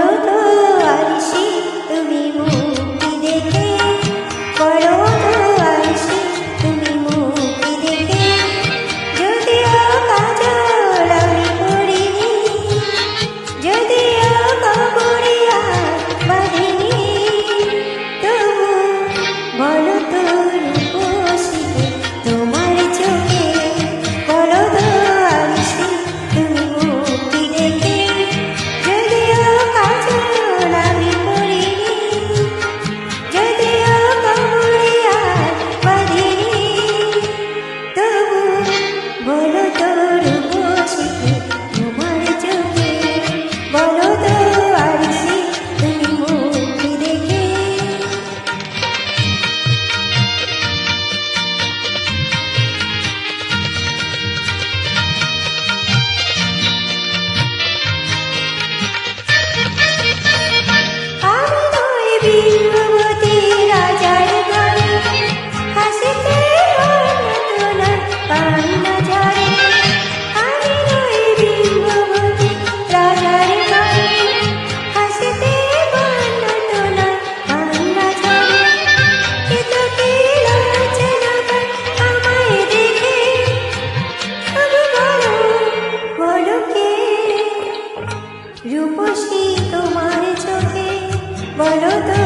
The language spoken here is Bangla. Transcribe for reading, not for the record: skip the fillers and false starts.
বলো তো আরশি তুমি মুক্তি দেখে, বলো তো আরশি তুমি মুক্তি দেখে, যদিও কাজল আমি পড়িনি, যদিও কবরে আর বাঁধিনি, তবু বলো তো রূপসী তোমার চোখে, বলো তো আরশি তুমি মুক্তি দেখে, যদিও কাজল আমি পড়িনি, যদিও কবরে আর বাঁধিনি, তবু বলো তো রূপসী তোমার চোখে, বলো তো আরশি তুমি মুক্তি দেখে। আমি নই বিশ্ববতী রাজার ঘরে, হাসিতে অন্নতনার কান্না ঝরে। আমি নই বিশ্ববতী রাজার ঘরে, হাসিতে অন্নতনার কান্না ঝরে। কিন্তু কি লাঞ্ছনা পায় আমায় দেখে, তবু বলো, বলো কে রূপসী তোমার চোখে, বলো তো